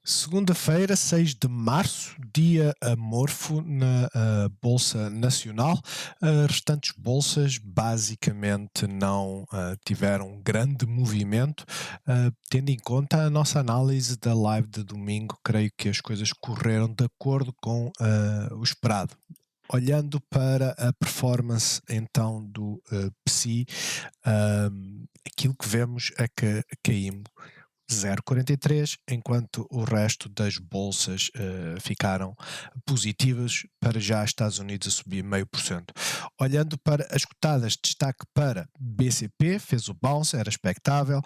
Segunda-feira, 6 de março, dia amorfo na Bolsa Nacional. Restantes bolsas basicamente não tiveram grande movimento. Tendo em conta a nossa análise da live de domingo, creio que as coisas correram de acordo com o esperado. Olhando para a performance então do PSI, aquilo que vemos é que caímos 0,43, enquanto o resto das bolsas ficaram positivas, para já Estados Unidos a subir 0,5%. Olhando para as cotadas, destaque para BCP, fez o bounce, era expectável,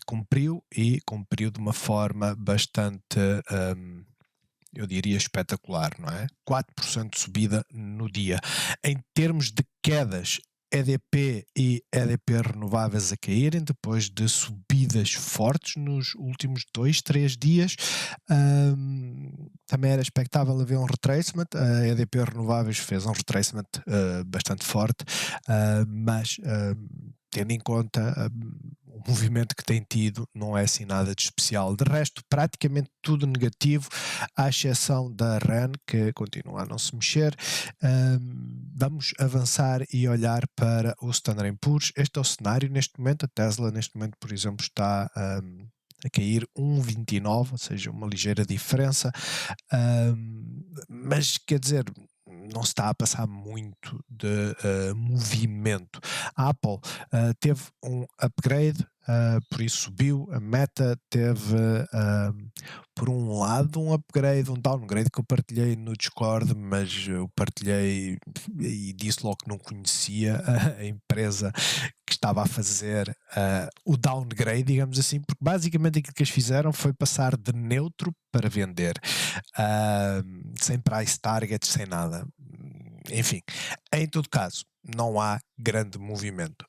cumpriu de uma forma bastante, eu diria, espetacular, não é? 4% de subida no dia. Em termos de quedas, EDP e EDP renováveis a caírem depois de subidas fortes nos últimos 2, 3 dias. Também era expectável haver um retracement. A EDP renováveis fez um retracement bastante forte, mas tendo em conta o movimento que tem tido, não é assim nada de especial. De resto, praticamente tudo negativo, à exceção da RAN, que continua a não se mexer. Vamos avançar e olhar para o Standard & Poor's. Este é o cenário neste momento. A Tesla neste momento, por exemplo, está a cair 1,29, ou seja, uma ligeira diferença, mas quer dizer, não se está a passar muito de movimento. A Apple teve um upgrade, por isso subiu. A Meta teve, por um lado, um upgrade, um downgrade que eu partilhei no Discord, mas eu partilhei e disse logo que não conhecia a empresa que estava a fazer o downgrade, digamos assim, porque basicamente aquilo que eles fizeram foi passar de neutro para vender, sem price targets, sem nada. Enfim, em todo caso, não há grande movimento.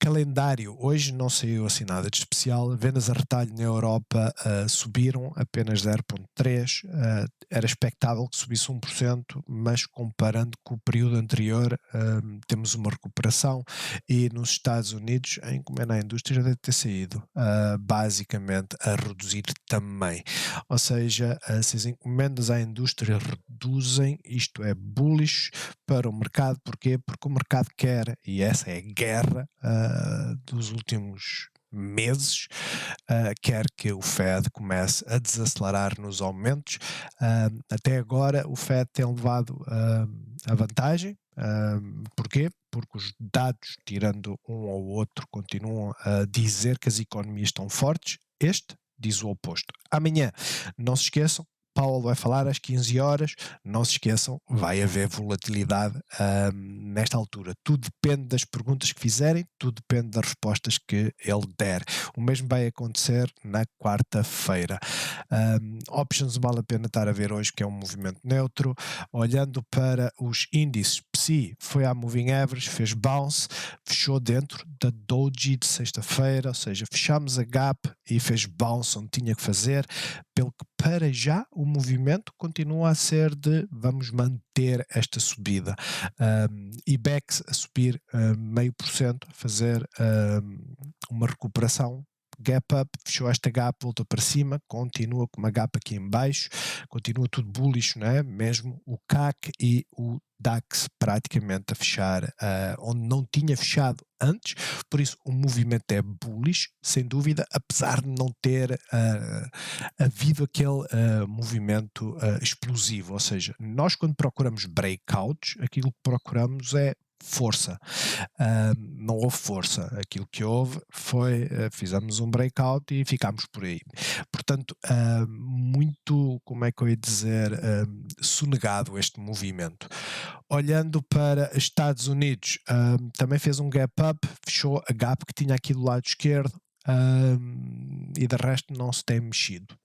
Calendário, hoje não saiu assim nada de especial. Vendas a retalho na Europa subiram apenas 0,3%. Era expectável que subisse 1%, mas comparando com o período anterior, temos uma recuperação. E nos Estados Unidos, a encomenda à indústria já deve ter saído, basicamente a reduzir também. Ou seja, se as encomendas à indústria reduzem, isto é bullish para o mercado. Porquê? Porque o mercado quer, e essa é a guerra dos últimos meses, quer que o Fed comece a desacelerar nos aumentos. Até agora o Fed tem levado a vantagem. Porquê? Porque os dados, tirando um ou outro, continuam a dizer que as economias estão fortes. Este diz o oposto. Amanhã, não se esqueçam, Powell vai falar às 15 horas, não se esqueçam, vai haver volatilidade nesta altura. Tudo depende das perguntas que fizerem, tudo depende das respostas que ele der. O mesmo vai acontecer na quarta-feira. Options vale a pena estar a ver hoje, que é um movimento neutro. Olhando para os índices, PSI foi à Moving Average, fez bounce, fechou dentro da Doji de sexta-feira, ou seja, fechamos a gap e fez bounce onde tinha que fazer, pelo que para já o movimento continua a ser de vamos manter esta subida. IBEX a subir 0,5%, a fazer uma recuperação. Gap up, fechou esta gap, voltou para cima, continua com uma gap aqui em baixo, continua tudo bullish, não é? Mesmo o CAC e o DAX praticamente a fechar onde não tinha fechado antes, por isso o movimento é bullish, sem dúvida, apesar de não ter havido aquele movimento explosivo. Ou seja, nós quando procuramos breakouts, aquilo que procuramos é força. Não houve força. Aquilo que houve foi, fizemos um breakout e ficámos por aí. Portanto, muito, como é que eu ia dizer, sonegado este movimento. Olhando para Estados Unidos, também fez um gap up, fechou a gap que tinha aqui do lado esquerdo, e de resto não se tem mexido.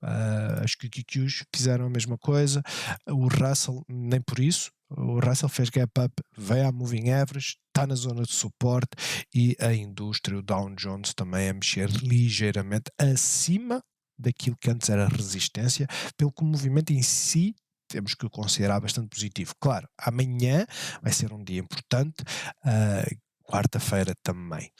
As QQQs fizeram a mesma coisa, o Russell nem por isso. O Russell fez gap up, veio à Moving Average, está na zona de suporte, e a indústria, o Dow Jones, também a mexer ligeiramente acima daquilo que antes era resistência, pelo que o movimento em si temos que o considerar bastante positivo. Claro, amanhã vai ser um dia importante, quarta-feira também.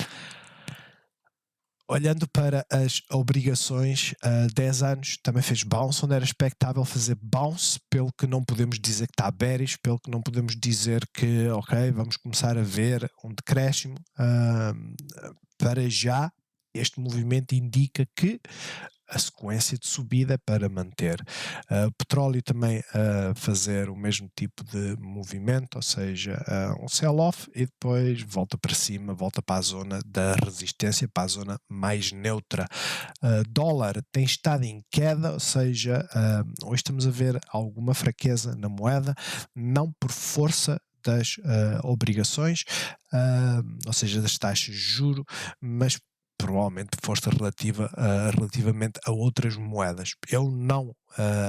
Olhando para as obrigações, 10 anos também fez bounce, onde era expectável fazer bounce, pelo que não podemos dizer que está bearish, pelo que não podemos dizer que, ok, vamos começar a ver um decréscimo. Para já, este movimento indica que a sequência de subida é para manter. O petróleo também a fazer o mesmo tipo de movimento, ou seja, um sell-off e depois volta para cima, volta para a zona da resistência, para a zona mais neutra. Dólar tem estado em queda, ou seja, hoje estamos a ver alguma fraqueza na moeda, não por força das obrigações, ou seja, das taxas de juro, mas provavelmente força relativamente a outras moedas. Eu não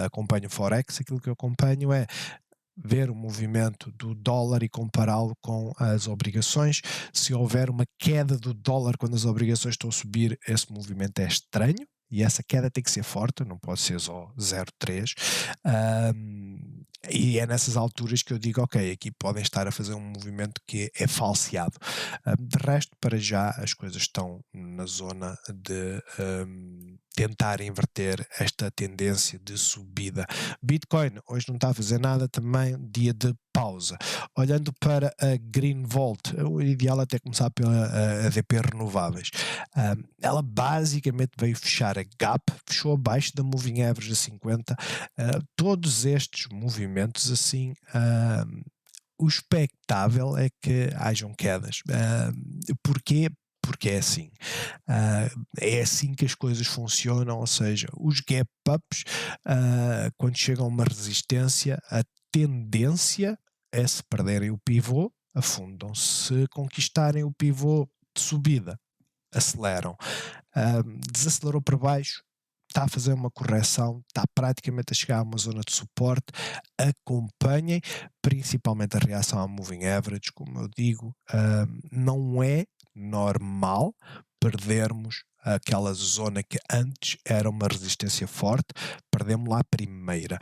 acompanho Forex, aquilo que eu acompanho é ver o movimento do dólar e compará-lo com as obrigações. Se houver uma queda do dólar quando as obrigações estão a subir, esse movimento é estranho. E essa queda tem que ser forte, não pode ser só 0,3. E é nessas alturas que eu digo, ok, aqui podem estar a fazer um movimento que é falseado. De resto, para já, as coisas estão na zona de tentar inverter esta tendência de subida. Bitcoin hoje não está a fazer nada, também dia de pausa. Olhando para a Greenvolt, o ideal é até começar pela ADP Renováveis. Ela basicamente veio fechar a gap, fechou abaixo da Moving Average a 50. Todos estes movimentos assim, o expectável é que hajam quedas. Porquê? Porque é assim que as coisas funcionam, ou seja, os gap-ups, quando chegam a uma resistência, a tendência é, se perderem o pivô, afundam. Se conquistarem o pivô de subida, aceleram. Desacelerou para baixo, está a fazer uma correção, está praticamente a chegar a uma zona de suporte. Acompanhem principalmente a reação à moving average, como eu digo, não é normal perdermos aquela zona que antes era uma resistência forte, perdemos lá a primeira.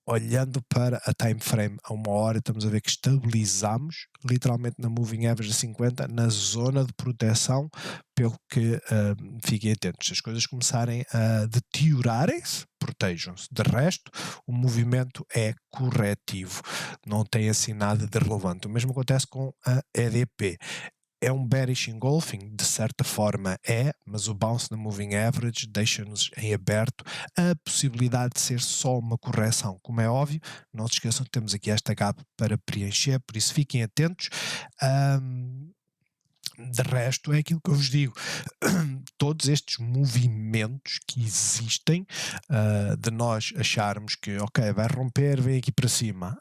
Olhando para a time frame a 1 hora, estamos a ver que estabilizamos literalmente na moving average a 50, na zona de proteção, pelo que fiquem atentos. Se as coisas começarem a deteriorarem-se, protejam-se. De resto, o movimento é corretivo, não tem assim nada de relevante. O mesmo acontece com a EDP. É um bearish engulfing, de certa forma é, mas o bounce na moving average deixa-nos em aberto a possibilidade de ser só uma correção. Como é óbvio, não se esqueçam que temos aqui esta gap para preencher, por isso fiquem atentos. De resto, é aquilo que eu vos digo, todos estes movimentos que existem, de nós acharmos que, ok, vai romper, vem aqui para cima,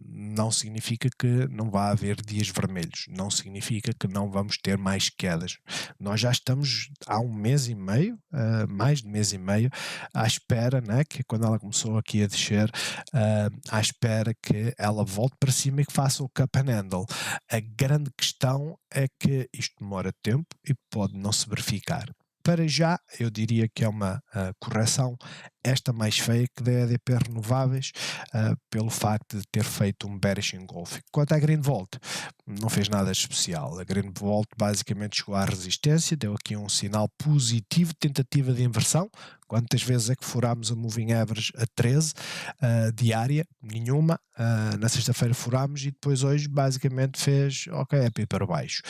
não significa que não vá haver dias vermelhos, não significa que não vamos ter mais quedas. Nós já estamos há um mês e meio, mais de mês e meio, à espera, né, que quando ela começou aqui a descer, à espera que ela volte para cima e que faça o cup and handle. A grande questão é que isto demora tempo e pode não se verificar. Para já, eu diria que é uma correção, esta mais feia que da EDP Renováveis, pelo facto de ter feito um bearish engulfing. Quanto à Greenvolt, não fez nada especial. A Greenvolt basicamente chegou à resistência, deu aqui um sinal positivo, tentativa de inversão. Quantas vezes é que furámos a moving average a 13 diária? Nenhuma. Na sexta-feira furámos e depois hoje basicamente fez, ok, é para ir para baixo.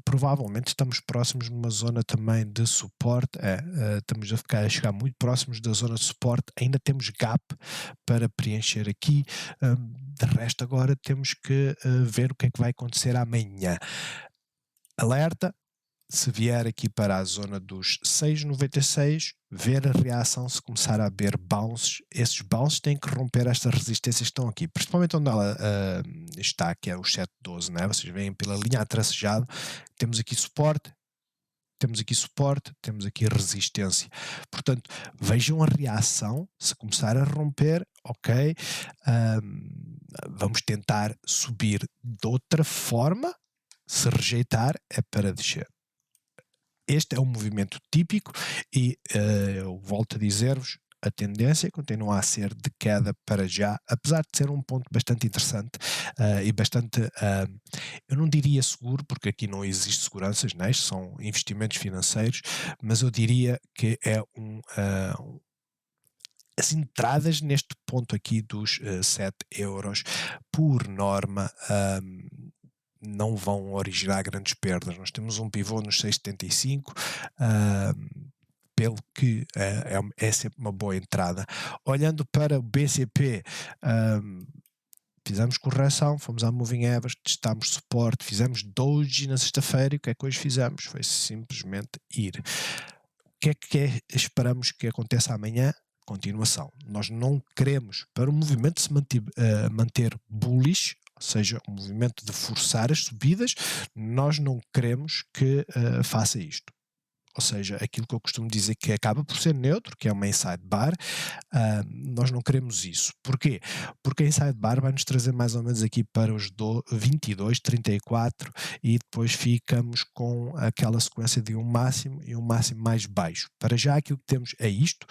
Provavelmente estamos próximos de uma zona também de suporte, estamos a chegar muito próximos da zona de suporte, ainda temos gap para preencher aqui. De resto, agora temos que ver o que é que vai acontecer amanhã. Alerta, se vier aqui para a zona dos 6,96, ver a reação se começar a haver bounces. Esses bounces têm que romper estas resistências que estão aqui, principalmente onde ela está, que é os 7,12, né? Vocês veem pela linha atracejada, temos aqui suporte, temos aqui resistência. Portanto, vejam a reação, se começar a romper, ok, vamos tentar subir de outra forma, se rejeitar é para descer. Este é um movimento típico e eu volto a dizer-vos, a tendência continua a ser de queda para já, apesar de ser um ponto bastante interessante e bastante, eu não diria seguro, porque aqui não existe seguranças, né? Isto são investimentos financeiros, mas eu diria que é as entradas neste ponto aqui dos 7 euros, por norma, não vão originar grandes perdas. Nós temos um pivô nos 6,75, pelo que é sempre uma boa entrada. Olhando para o BCP, fizemos correção, fomos à Moving Average, testámos suporte, fizemos doji na sexta-feira e o que é que hoje fizemos? Foi simplesmente ir. O que esperamos que aconteça amanhã? Continuação. Nós não queremos, para o movimento se manter bullish, ou seja, um movimento de forçar as subidas, nós não queremos que faça isto. Ou seja, aquilo que eu costumo dizer que acaba por ser neutro, que é uma inside bar, nós não queremos isso. Porquê? Porque a inside bar vai nos trazer mais ou menos aqui para os 22, 34 e depois ficamos com aquela sequência de um máximo e um máximo mais baixo. Para já aquilo que temos é isto.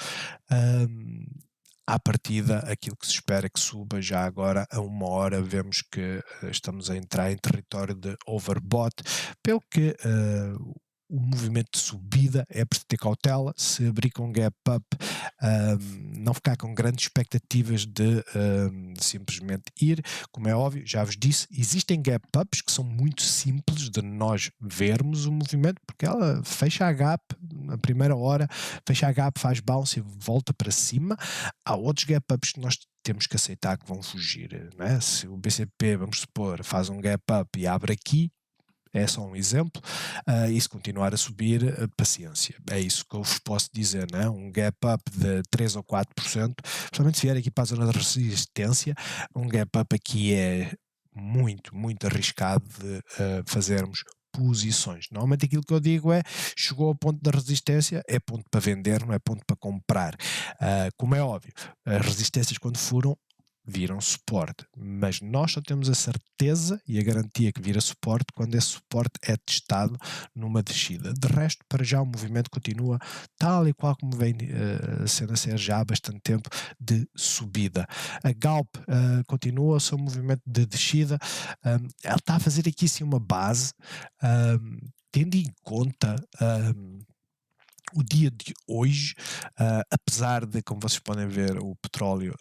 À partida, aquilo que se espera que suba já agora a 1 hora, vemos que estamos a entrar em território de overbought, pelo que o movimento de subida é preciso ter cautela. Se abrir com gap up, não ficar com grandes expectativas de simplesmente ir. Como é óbvio, já vos disse, existem gap ups que são muito simples de nós vermos o movimento, porque ela fecha a gap na primeira hora, fecha a gap, faz bounce e volta para cima. Há outros gap ups que nós temos que aceitar que vão fugir, não é? Se o BCP, vamos supor, faz um gap up e abre aqui, é só um exemplo, e se continuar a subir, paciência. É isso que eu vos posso dizer, né? Um gap up de 3 ou 4%, principalmente se vier aqui para a zona de resistência, um gap up aqui é muito, muito arriscado de fazermos posições. Normalmente aquilo que eu digo é, chegou ao ponto da resistência, é ponto para vender, não é ponto para comprar. Como é óbvio, as resistências quando furam, viram suporte, mas nós só temos a certeza e a garantia que vira suporte quando esse suporte é testado numa descida. De resto, para já o movimento continua tal e qual como vem sendo a ser já há bastante tempo, de subida. A Galp continua o seu movimento de descida, ela está a fazer aqui sim uma base, tendo em conta o dia de hoje, apesar de, como vocês podem ver, o petróleo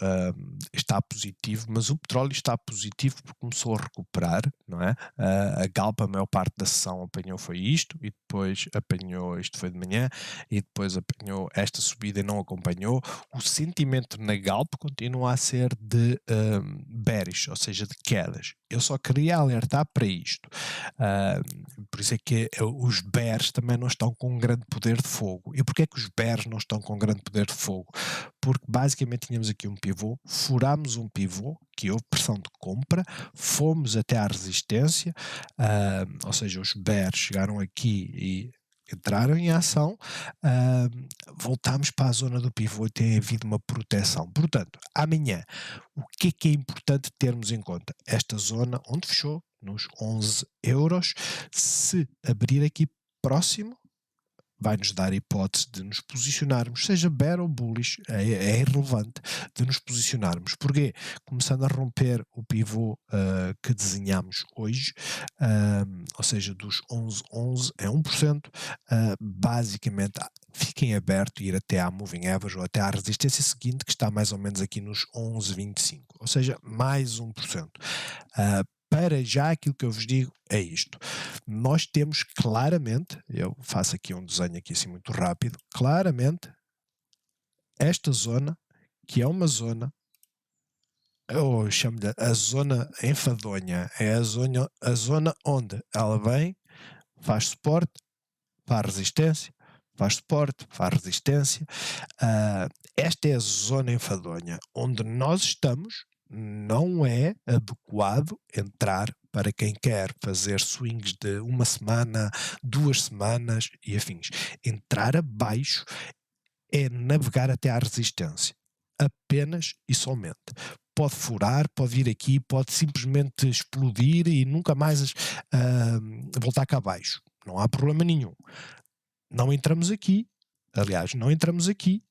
está positivo, mas o petróleo está positivo porque começou a recuperar, não é? A Galp, a maior parte da sessão apanhou foi isto, e depois apanhou, isto foi de manhã, e depois apanhou esta subida e não acompanhou. O sentimento na Galp continua a ser de bearish, ou seja, de quedas. Eu só queria alertar para isto. Por isso é que os bears também não estão com um grande poder de fogo. E porquê é que os bears não estão com um grande poder de fogo? Porque basicamente tínhamos aqui um pivô, furámos um pivô, que houve pressão de compra, fomos até à resistência, ou seja, os bears chegaram aqui e entraram em ação, voltámos para a zona do pivô e tem havido uma proteção. Portanto, amanhã, o que é importante termos em conta? Esta zona onde fechou, nos 11 euros, se abrir aqui próximo, vai-nos dar a hipótese de nos posicionarmos, seja bear ou bullish, é irrelevante, de nos posicionarmos. Porquê? Começando a romper o pivô que desenhamos hoje, ou seja, dos 11,11 é 1%, basicamente fiquem abertos e ir até à Moving Average ou até à resistência seguinte, que está mais ou menos aqui nos 11,25, ou seja, mais 1%. Para já aquilo que eu vos digo é isto. Nós temos claramente, eu faço aqui um desenho aqui assim muito rápido, claramente esta zona, que é uma zona, eu chamo-lhe a zona enfadonha, é a zona onde ela vem, faz suporte, faz resistência, faz suporte, faz resistência. Esta é a zona enfadonha, onde nós estamos. Não é adequado entrar para quem quer fazer swings de 1 semana, 2 semanas e afins. Entrar abaixo é navegar até à resistência, apenas e somente. Pode furar, pode vir aqui, pode simplesmente explodir e nunca mais voltar cá abaixo. Não há problema nenhum. Não entramos aqui, aliás, não entramos aqui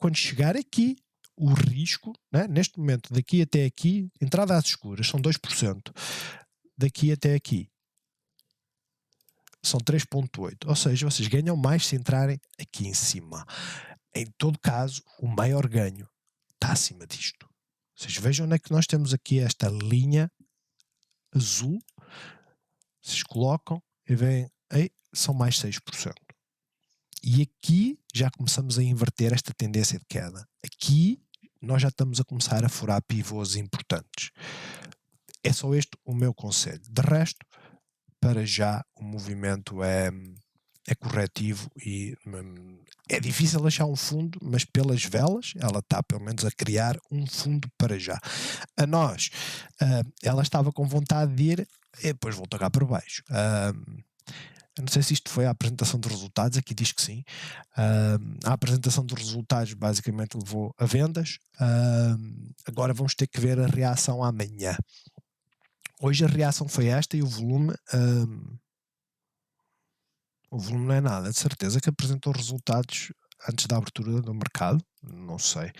quando chegar aqui, o risco, né, neste momento, daqui até aqui, entrada às escuras, são 2%. Daqui até aqui, são 3,8%. Ou seja, vocês ganham mais se entrarem aqui em cima. Em todo caso, o maior ganho está acima disto. Vocês vejam onde é que nós temos aqui esta linha azul. Vocês colocam e veem, são mais 6%. E aqui já começamos a inverter esta tendência de queda. Aqui nós já estamos a começar a furar pivôs importantes. É só este o meu conselho. De resto, para já o movimento é corretivo e é difícil achar um fundo, mas pelas velas ela está pelo menos a criar um fundo para já. A nós, ela estava com vontade de ir e depois voltou cá para baixo. Eu não sei se isto foi a apresentação de resultados, aqui diz que sim. A apresentação de resultados basicamente levou a vendas. Agora vamos ter que ver a reação amanhã. Hoje a reação foi esta e o volume não é nada, de certeza que apresentou resultados antes da abertura do mercado, não sei.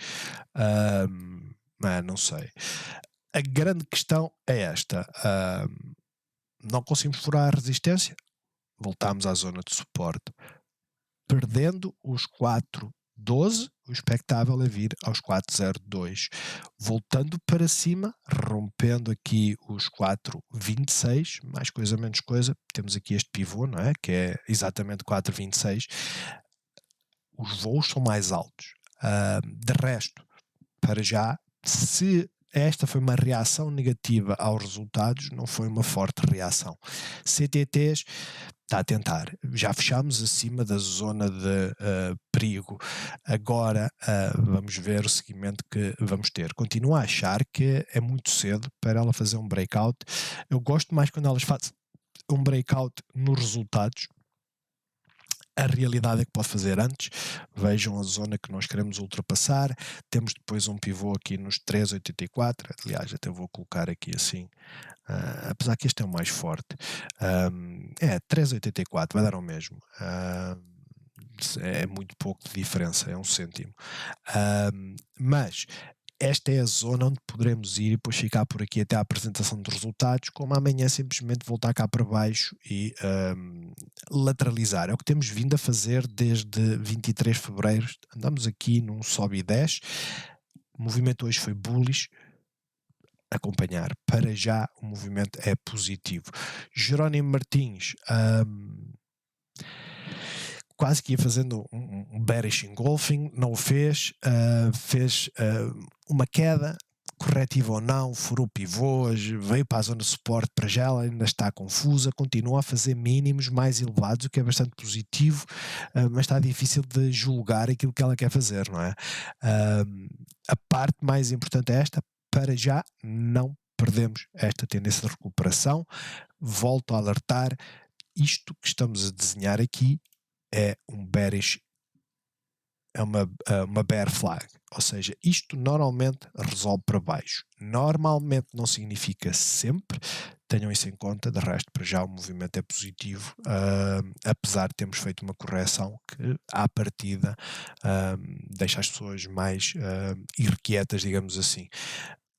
Não sei. A grande questão é esta. Não conseguimos furar a resistência, voltamos à zona de suporte. Perdendo os 4,12, o expectável é vir aos 4,02. Voltando para cima, rompendo aqui os 4,26, mais coisa menos coisa, temos aqui este pivô, não é? Que é exatamente 4,26. Os voos são mais altos. De resto, para já, se esta foi uma reação negativa aos resultados, não foi uma forte reação. CTTs está a tentar. Já fechamos acima da zona de perigo. Agora vamos ver o seguimento que vamos ter. Continuo a achar que é muito cedo para ela fazer um breakout. Eu gosto mais quando elas fazem um breakout nos resultados. A realidade é que pode fazer antes. Vejam a zona que nós queremos ultrapassar. Temos depois um pivô aqui nos 3,84. Aliás, até vou colocar aqui assim. Apesar que este é o mais forte. 3,84. Vai dar ao mesmo. É muito pouco de diferença. É 1 cêntimo. Mas esta é a zona onde poderemos ir e depois ficar por aqui até a apresentação de resultados, como amanhã simplesmente voltar cá para baixo e lateralizar. É o que temos vindo a fazer desde 23 de fevereiro. Andamos aqui num sobe e desce. O movimento hoje foi bullish. Acompanhar. Para já o movimento é positivo. Jerónimo Martins quase que ia fazendo um bearish engulfing, não o fez, fez uma queda, corretiva ou não, furou pivôs, veio para a zona de suporte, para já ela ainda está confusa, continua a fazer mínimos mais elevados, o que é bastante positivo, mas está difícil de julgar aquilo que ela quer fazer, não é? A parte mais importante é esta, para já não perdemos esta tendência de recuperação. Volto a alertar, isto que estamos a desenhar aqui é um bearish, é uma bear flag, ou seja, isto normalmente resolve para baixo. Normalmente não significa sempre, tenham isso em conta. De resto, para já o movimento é positivo, apesar de termos feito uma correção que à partida deixa as pessoas mais irrequietas, digamos assim.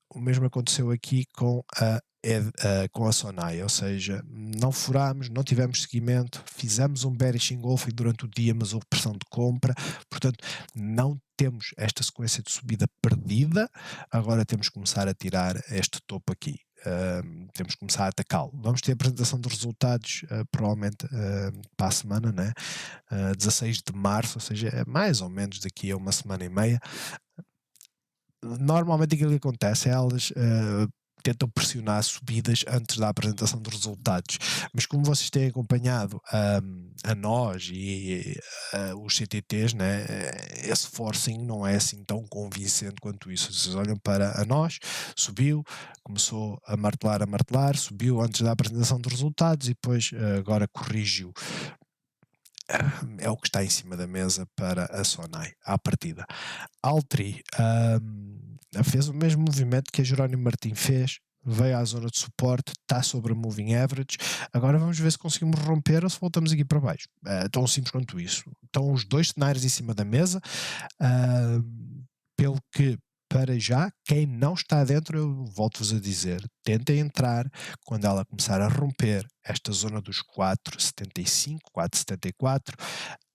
O mesmo aconteceu aqui com a Sonai, ou seja, não furámos, não tivemos seguimento, fizemos um bearish engulfing durante o dia, mas houve pressão de compra, portanto não temos esta sequência de subida perdida. Agora temos que começar a tirar este topo aqui. Temos que começar a atacá-lo. Vamos ter a apresentação de resultados provavelmente para a semana, né? 16 de março, ou seja, é mais ou menos daqui a uma semana e meia. Normalmente aquilo que acontece é elas tentam pressionar subidas antes da apresentação dos resultados, mas como vocês têm acompanhado a nós e os CTTs, né, esse forcing não é assim tão convincente quanto isso. Vocês olham para a nós, subiu, começou a martelar, subiu antes da apresentação dos resultados e depois agora corrigiu. É o que está em cima da mesa para a Sonai à partida. Altri fez o mesmo movimento que a Jerónimo Martins fez, veio à zona de suporte, está sobre a moving average. Agora vamos ver se conseguimos romper ou se voltamos aqui para baixo. Tão simples quanto isso. Estão os dois cenários em cima da mesa, pelo que para já, quem não está dentro, eu volto-vos a dizer, tentem entrar quando ela começar a romper esta zona dos 4,75, 4,74.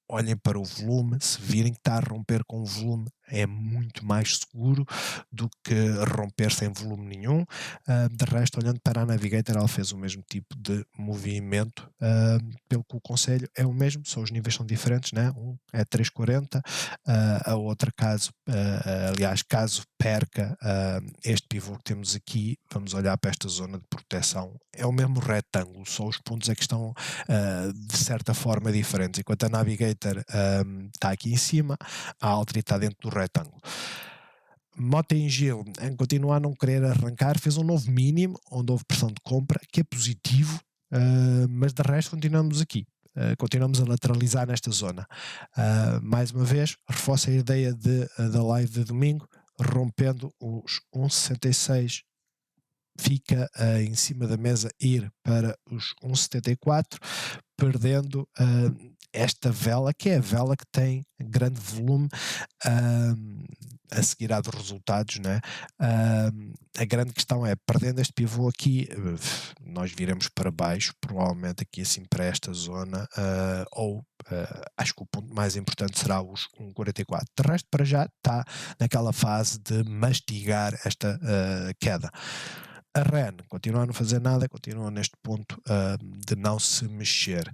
Olhem para o volume, se virem que está a romper com o volume, é muito mais seguro do que romper sem volume nenhum. De resto, olhando para a Navigator, ela fez o mesmo tipo de movimento, pelo que o conselho é o mesmo, só os níveis são diferentes, né? Um é 3,40, a outra aliás, caso perca este pivô que temos aqui, vamos olhar para esta zona de proteção, é o mesmo retângulo, só os pontos é que estão de certa forma diferentes. Enquanto a Navigator está aqui em cima, a Altri está dentro do retângulo. Mota em Gil, em continuar a não querer arrancar, fez um novo mínimo, onde houve pressão de compra, que é positivo, mas de resto continuamos aqui. Continuamos a lateralizar nesta zona. Mais uma vez, reforça a ideia da live de domingo, rompendo os 1,66, fica em cima da mesa ir para os 1,74, perdendo esta vela, que é a vela que tem grande volume a seguir dos resultados, né? A grande questão é, perdendo este pivô aqui, nós viremos para baixo, provavelmente aqui assim para esta zona, ou acho que o ponto mais importante será os 1,44. De resto, para já está naquela fase de mastigar esta queda. A REN continua a não fazer nada, continua neste ponto de não se mexer.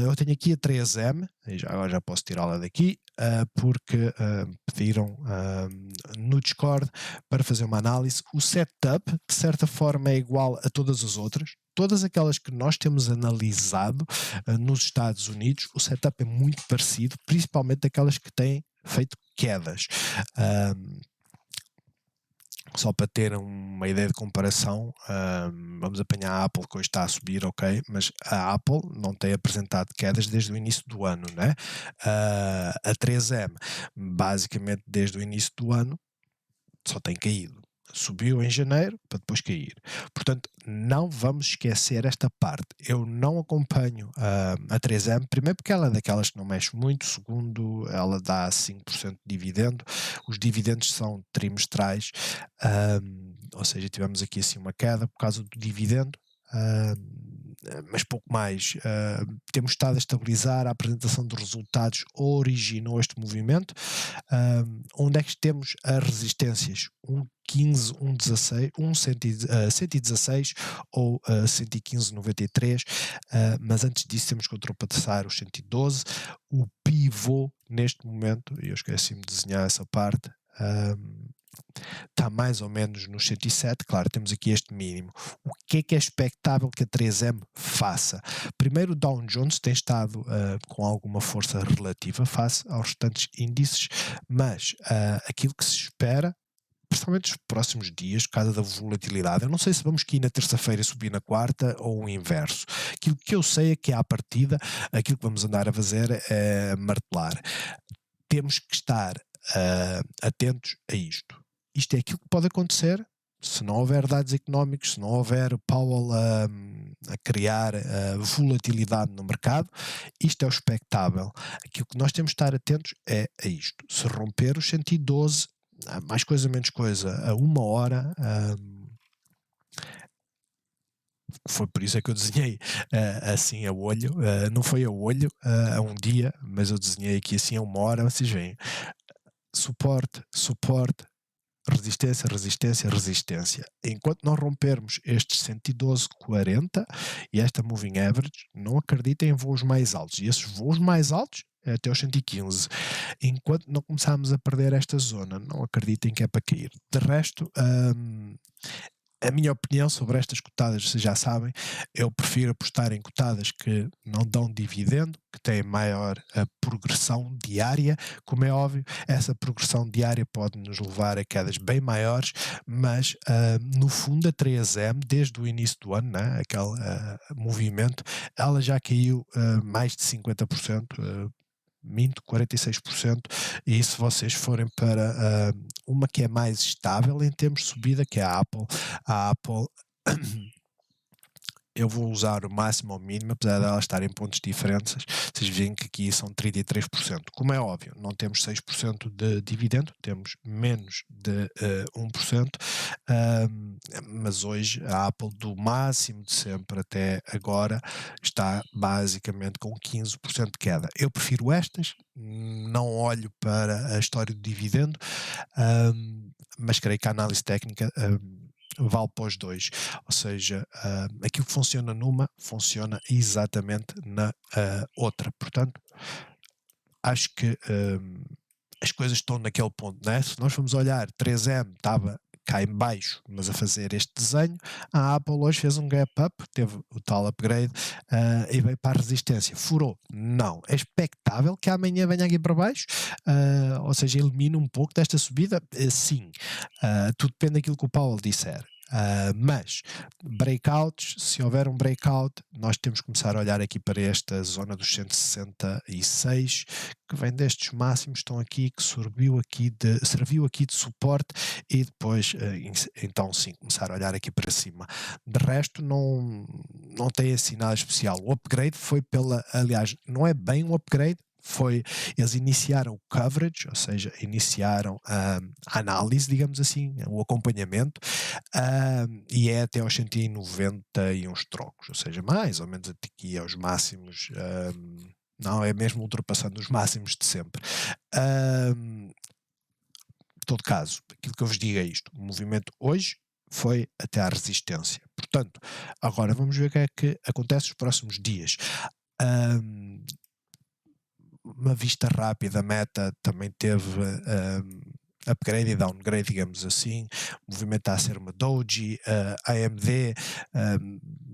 Eu tenho aqui a 3M, e agora já posso tirá-la daqui, porque pediram no Discord para fazer uma análise. O setup, de certa forma, é igual a todas as outras. Todas aquelas que nós temos analisado nos Estados Unidos, o setup é muito parecido, principalmente aquelas que têm feito quedas. Só para ter uma ideia de comparação, vamos apanhar a Apple, que hoje está a subir, ok, mas a Apple não tem apresentado quedas desde o início do ano, né? A 3M, basicamente desde o início do ano, só tem caído. Subiu em janeiro para depois cair. Portanto, não vamos esquecer esta parte. Eu não acompanho a 3M, primeiro porque ela é daquelas que não mexe muito, segundo, ela dá 5% de dividendo. Os dividendos são trimestrais, ou seja, tivemos aqui assim uma queda por causa do dividendo. Mas pouco mais. Temos estado a estabilizar, a apresentação dos resultados originou este movimento. Onde é que temos as resistências? 1,15, 116 ou 115,93, mas antes disso temos que ultrapassar os 112. O pivô neste momento, e eu esqueci-me de desenhar essa parte, está mais ou menos nos 107. Claro, temos aqui este mínimo. O que é expectável que a 3M faça? Primeiro, o Dow Jones tem estado com alguma força relativa face aos restantes índices, mas aquilo que se espera, principalmente nos próximos dias, por causa da volatilidade, eu não sei se vamos aqui na terça-feira subir na quarta ou o inverso. Aquilo que eu sei é que à partida, aquilo que vamos andar a fazer é martelar. Temos que estar atentos a isto. Isto é aquilo que pode acontecer se não houver dados económicos, se não houver Powell a criar volatilidade no mercado. Isto é o expectável. Aquilo que nós temos de estar atentos é a isto. Se romper os 112, mais coisa menos coisa, a uma hora, foi por isso é que eu desenhei assim a olho, não foi a olho a um dia, mas eu desenhei aqui assim a uma hora. Vocês veem, suporte, resistência. Enquanto não rompermos estes 112,40 e esta moving average, não acreditem em voos mais altos. E esses voos mais altos é até os 115. Enquanto não começarmos a perder esta zona, não acreditem que é para cair. De resto, a minha opinião sobre estas cotadas, vocês já sabem, eu prefiro apostar em cotadas que não dão dividendo, que têm maior progressão diária. Como é óbvio, essa progressão diária pode nos levar a quedas bem maiores, mas no fundo a 3M, desde o início do ano, né, aquele movimento, ela já caiu mais de 50%, minto, 46%, e se vocês forem para uma que é mais estável em termos de subida, que é a Apple. A Apple eu vou usar o máximo ao mínimo, apesar de elas estarem em pontos diferentes. Vocês veem que aqui são 33%. Como é óbvio, não temos 6% de dividendo, temos menos de 1%, mas hoje a Apple, do máximo de sempre até agora, está basicamente com 15% de queda. Eu prefiro estas, não olho para a história do dividendo, mas creio que a análise técnica vale para os dois, ou seja, aquilo que funciona numa funciona exatamente na outra. Portanto, acho que as coisas estão naquele ponto, né? Se nós formos olhar, 3M estava cá em baixo, mas a fazer este desenho, a Apple hoje fez um gap up, teve o tal upgrade e veio para a resistência. Furou? Não. É expectável que amanhã venha aqui para baixo, ou seja, elimine um pouco desta subida? Sim. Tudo depende daquilo que o Powell disser. Mas breakouts, se houver um breakout, nós temos que começar a olhar aqui para esta zona dos 166, que vem destes máximos, estão aqui, que serviu aqui de suporte, e depois então sim, começar a olhar aqui para cima. De resto, não tem assim nada especial. O upgrade foi aliás, não é bem um upgrade, eles iniciaram o coverage, ou seja, iniciaram a análise, digamos assim, o acompanhamento, e é até aos 190 e uns trocos, ou seja, mais ou menos aqui aos máximos, não, é mesmo ultrapassando os máximos de sempre. Em todo caso, aquilo que eu vos digo é isto: o movimento hoje foi até à resistência. Portanto, agora vamos ver o que é que acontece nos próximos dias. Uma vista rápida, a Meta também teve upgrade e downgrade, digamos assim. O movimento está a ser uma doji. A AMD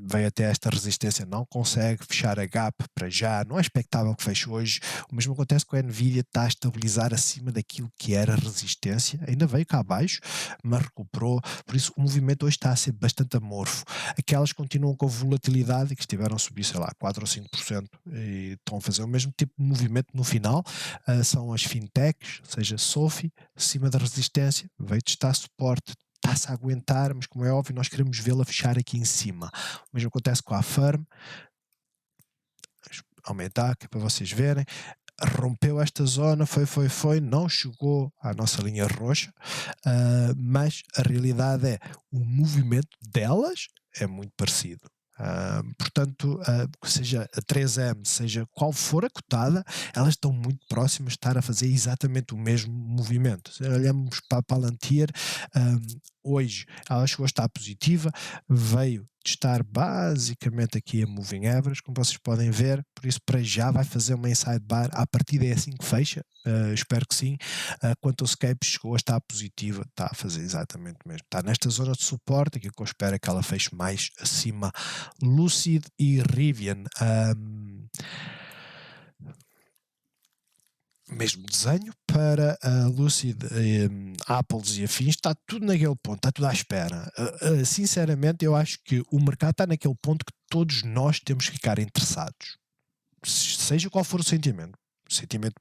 veio até esta resistência, não consegue fechar a gap para já, não é expectável que feche hoje. O mesmo acontece com a Nvidia, está a estabilizar acima daquilo que era resistência, ainda veio cá abaixo, mas recuperou. Por isso o movimento hoje está a ser bastante amorfo. Aquelas que continuam com volatilidade e que estiveram a subir, sei lá, 4 ou 5% e estão a fazer o mesmo tipo de movimento no final, são as fintechs, ou seja, Sophie, acima da resistência, veio testar suporte, está-se a aguentar, mas como é óbvio, nós queremos vê-la fechar aqui em cima. O mesmo acontece com a Affirm. Aumentar, que é para vocês verem. Rompeu esta zona, foi, não chegou à nossa linha roxa, mas a realidade é, o movimento delas é muito parecido. Portanto, seja a 3M, seja qual for a cotada, elas estão muito próximas de estar a fazer exatamente o mesmo movimento. Se olhamos para a Palantir, hoje ela chegou a estar positiva, veio testar basicamente aqui a Moving Average, como vocês podem ver, por isso para já vai fazer uma inside bar, à partida é assim que fecha, espero que sim. Quanto ao Scape, chegou a estar positiva, está a fazer exatamente o mesmo, está nesta zona de suporte, aqui que eu espero é que ela feche mais acima. Lucid e Rivian, mesmo desenho para a Lucid, Apples e afins, está tudo naquele ponto, está tudo à espera. Sinceramente, eu acho que o mercado está naquele ponto que todos nós temos que ficar interessados, seja qual for o sentimento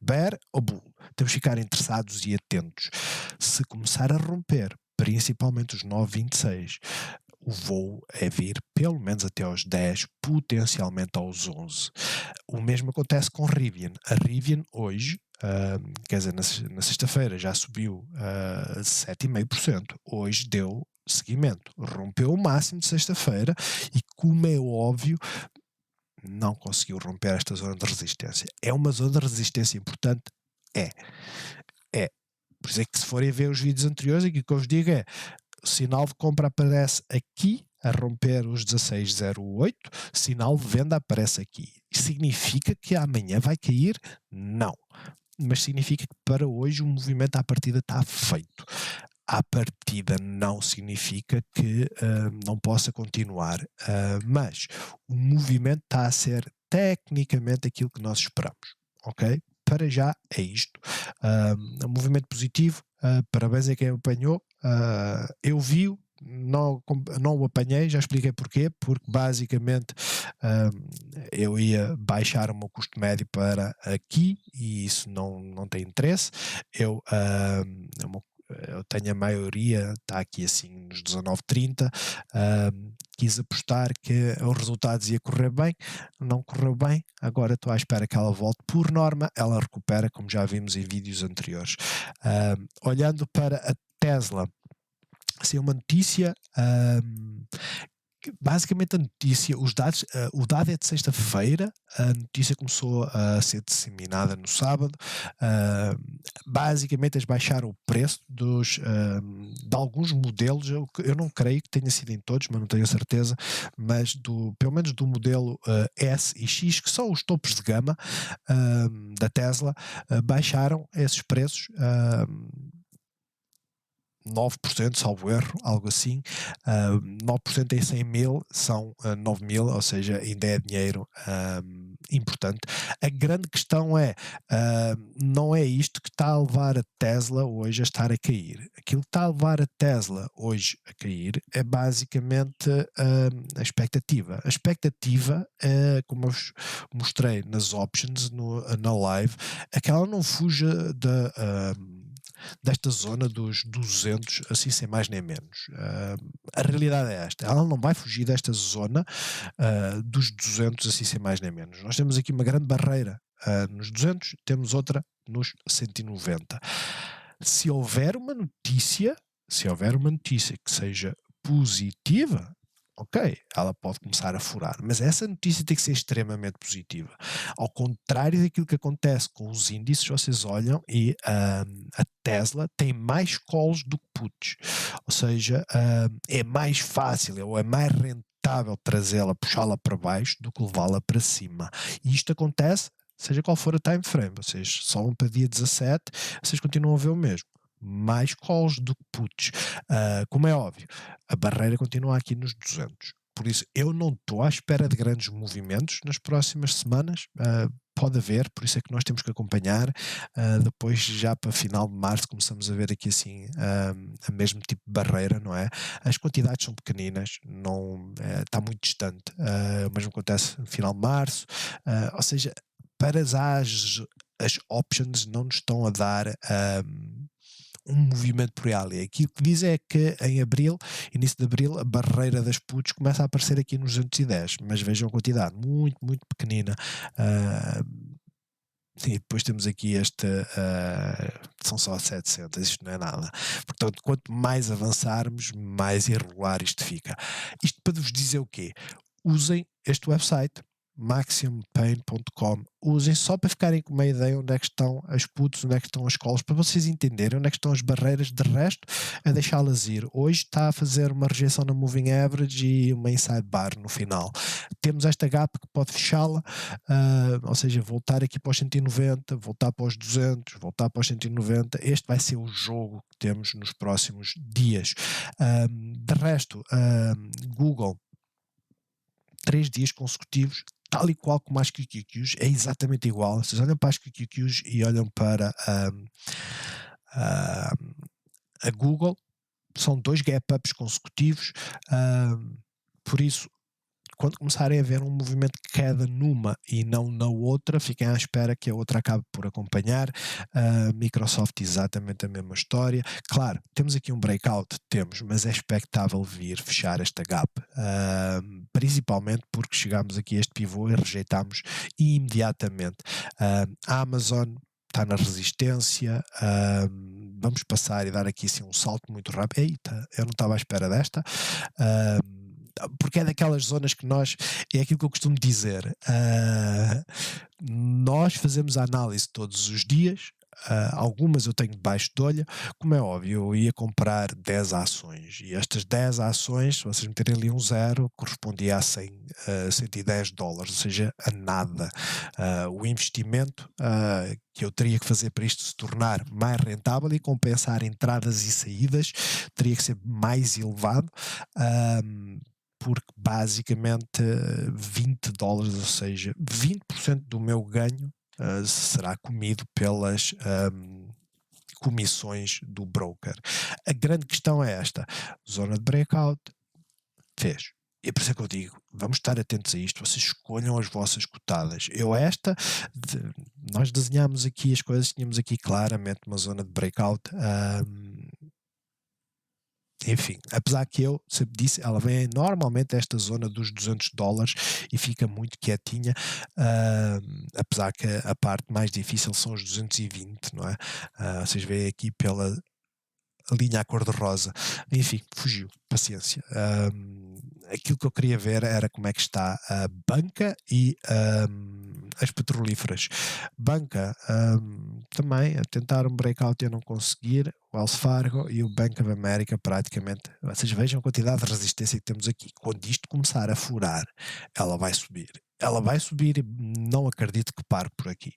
bear ou bull, temos que ficar interessados e atentos. Se começar a romper, principalmente os 9,26, o voo é vir pelo menos até aos 10, potencialmente aos 11. O mesmo acontece com Rivian. A Rivian hoje, quer dizer, na sexta-feira já subiu 7,5%. Hoje deu seguimento, rompeu o máximo de sexta-feira e, como é óbvio, não conseguiu romper esta zona de resistência. É uma zona de resistência importante? É. Por isso é que, se forem ver os vídeos anteriores, aquilo que eu vos digo é: o sinal de compra aparece aqui, a romper os 16,08, sinal de venda aparece aqui. Significa que amanhã vai cair? Não. Mas significa que para hoje o movimento à partida está feito. À partida não significa que não possa continuar, mas o movimento está a ser tecnicamente aquilo que nós esperamos, ok? Para já é isto. Um movimento positivo, parabéns a quem apanhou. Eu vi-o, não o apanhei, já expliquei porquê, porque basicamente eu ia baixar o meu custo médio para aqui e isso não tem interesse. eu tenho a maioria, está aqui assim nos 19,30. Quis apostar que os resultados ia correr bem, não correu bem, agora estou à espera que ela volte. Por norma, ela recupera, como já vimos em vídeos anteriores. Olhando para a Tesla, assim, uma notícia, basicamente a notícia, os dados, o dado é de sexta-feira, a notícia começou a ser disseminada no sábado. Basicamente eles baixaram o preço de alguns modelos, eu não creio que tenha sido em todos, mas não tenho certeza, mas pelo menos do modelo S e X, que são os topos de gama da Tesla, baixaram esses preços. 9%, salvo erro, algo assim. 9% em 100 mil são 9 mil, ou seja, ainda é dinheiro importante. A grande questão é, não é isto que está a levar a Tesla hoje a estar a cair. Aquilo que está a levar a Tesla hoje a cair é basicamente a expectativa. A expectativa, como eu vos mostrei nas options, na live, é que ela não fuja desta zona dos 200, assim sem mais nem menos. A realidade é esta, ela não vai fugir desta zona dos 200, assim sem mais nem menos. Nós temos aqui uma grande barreira nos 200, temos outra nos 190. Se houver uma notícia que seja positiva, ok, ela pode começar a furar, mas essa notícia tem que ser extremamente positiva. Ao contrário daquilo que acontece com os índices, vocês olham e a Tesla tem mais calls do que puts, ou seja, é mais fácil ou é mais rentável trazê-la, puxá-la para baixo do que levá-la para cima. E isto acontece seja qual for a time frame. Vocês só para dia 17, vocês continuam a ver o mesmo. Mais calls do que puts. Como é óbvio, a barreira continua aqui nos 200. Por isso, eu não estou à espera de grandes movimentos nas próximas semanas. Pode haver, por isso é que nós temos que acompanhar. Depois, já para final de março, começamos a ver aqui assim a mesmo tipo de barreira, não é? As quantidades são pequeninas, não, está muito distante. O mesmo acontece no final de março. Ou seja, para as options não nos estão a dar um movimento por ali. Aquilo que diz é que em abril, início de abril, a barreira das puts começa a aparecer aqui nos 210, mas vejam a quantidade, muito, muito pequenina. E depois temos aqui são só 700, isto não é nada. Portanto, quanto mais avançarmos, mais irregular isto fica. Isto para vos dizer o quê? Usem este website, maximumpain.com. Usem só para ficarem com uma ideia onde é que estão as puts, onde é que estão as calls, para vocês entenderem onde é que estão as barreiras. De resto, é deixá-las ir. Hoje está a fazer uma rejeição na moving average e uma inside bar no final. Temos esta gap que pode fechá-la, ou seja, voltar aqui para os 190, voltar para os 200, voltar para os 190. Este vai ser o jogo que temos nos próximos dias. De resto, Google, 3 dias consecutivos, tal e qual como as QQQs, é exatamente igual. Vocês olham para as QQQs e olham para a Google, são 2 gap-ups consecutivos. Por isso, quando começarem a ver um movimento de queda numa e não na outra, fiquem à espera que a outra acabe por acompanhar. Microsoft, exatamente a mesma história. Claro, temos aqui um breakout, mas é expectável vir fechar esta gap, principalmente porque chegámos aqui a este pivô e rejeitámos imediatamente. A Amazon está na resistência. Vamos passar e dar aqui assim um salto muito rápido. Eita, eu não estava à espera desta. Porque é daquelas zonas que é aquilo que eu costumo dizer, nós fazemos a análise todos os dias. Algumas eu tenho debaixo de olho, como é óbvio, eu ia comprar 10 ações e estas 10 ações, se vocês meterem ali um zero, correspondia a 110 dólares, ou seja, a nada. O investimento que eu teria que fazer para isto se tornar mais rentável e compensar entradas e saídas teria que ser mais elevado, porque basicamente 20 dólares, ou seja, 20% do meu ganho será comido pelas comissões do broker. A grande questão é esta: zona de breakout, fez. E é por isso que eu digo, vamos estar atentos a isto, vocês escolham as vossas cotadas. Nós desenhámos aqui as coisas, tínhamos aqui claramente uma zona de breakout, enfim, apesar que eu sempre disse, ela vem normalmente a esta zona dos $200 e fica muito quietinha, apesar que a parte mais difícil são os 220, não é? Vocês veem aqui pela linha à cor-de-rosa. Enfim, fugiu, paciência. Aquilo que eu queria ver era como é que está a banca e as petrolíferas. Banca, também a tentar um breakout e a não conseguir. O Wells Fargo e o Bank of America praticamente. Vocês vejam a quantidade de resistência que temos aqui. Quando isto começar a furar, ela vai subir. Ela vai subir e não acredito que pare por aqui.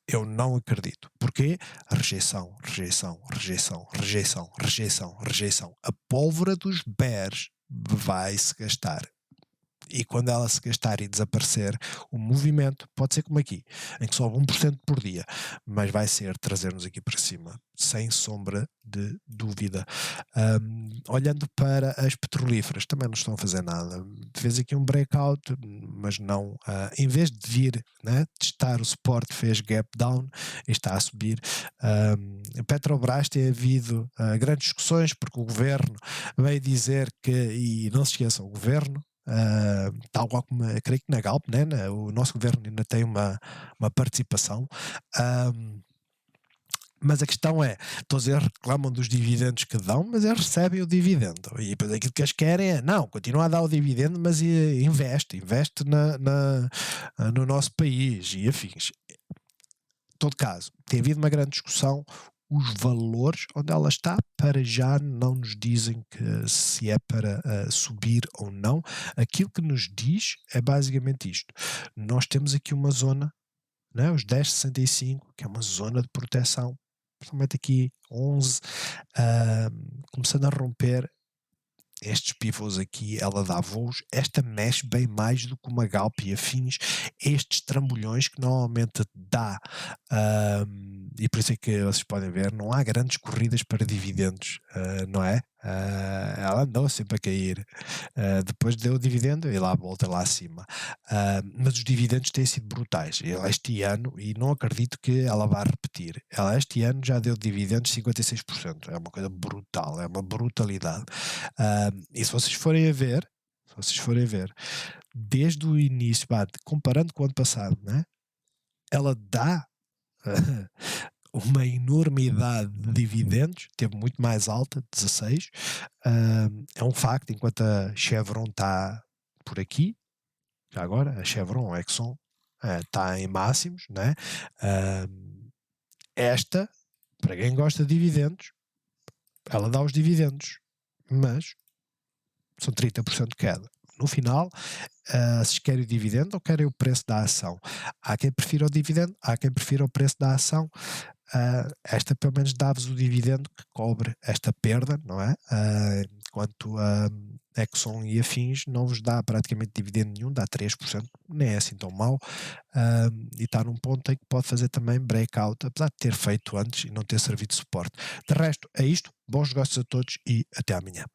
Eu não acredito. Porquê? Rejeição, rejeição, rejeição, rejeição, rejeição, rejeição. A pólvora dos bears vai se gastar. E quando ela se gastar e desaparecer, o movimento pode ser como aqui, em que sobe 1% por dia, mas vai ser trazer-nos aqui para cima, sem sombra de dúvida. Olhando para as petrolíferas, também não estão a fazer nada. Fez aqui um breakout, mas não, em vez de vir, né, testar o suporte, fez gap down e está a subir. A Petrobras tem havido grandes discussões, porque o governo veio dizer que, e não se esqueçam, o governo, tal qual como creio que na Galp, né, o nosso governo ainda tem uma participação, mas a questão é, todos eles reclamam dos dividendos que dão, mas eles recebem o dividendo, e depois aquilo que eles querem é, não, continua a dar o dividendo, mas investe no nosso país e afins. Em todo caso, tem havido uma grande discussão. Os valores onde ela está, para já não nos dizem que se é para subir ou não. Aquilo que nos diz é basicamente isto. Nós temos aqui uma zona, né, os 10,65, que é uma zona de proteção, principalmente aqui 11, começando a romper estes pivôs aqui, ela dá voos, esta mexe bem mais do que uma Galp e afins, estes trambolhões que normalmente dá, e por isso é que vocês podem ver, não há grandes corridas para dividendos, não é? Ela andou sempre a cair, depois deu o dividendo e lá volta lá acima, mas os dividendos têm sido brutais. Ela este ano, e não acredito que ela vá repetir, ela este ano já deu dividendos 56%, é uma coisa brutal, é uma brutalidade. E se vocês forem a ver, desde o início, comparando com o ano passado, né, ela dá uma enormidade de dividendos, teve muito mais alta, 16. É um facto, enquanto a Chevron está por aqui, já agora, a Chevron, a Exxon, está em máximos, né? Esta, para quem gosta de dividendos, ela dá os dividendos, mas são 30% de queda. No final, se querem o dividendo ou querem o preço da ação. Há quem prefira o dividendo, há quem prefira o preço da ação. Esta pelo menos dá-vos o dividendo que cobre esta perda, não é? Enquanto a Exxon e afins não vos dá praticamente dividendo nenhum, dá 3%, nem é assim tão mau, e está num ponto em que pode fazer também breakout, apesar de ter feito antes e não ter servido de suporte. De resto, é isto, bons negócios a todos e até amanhã.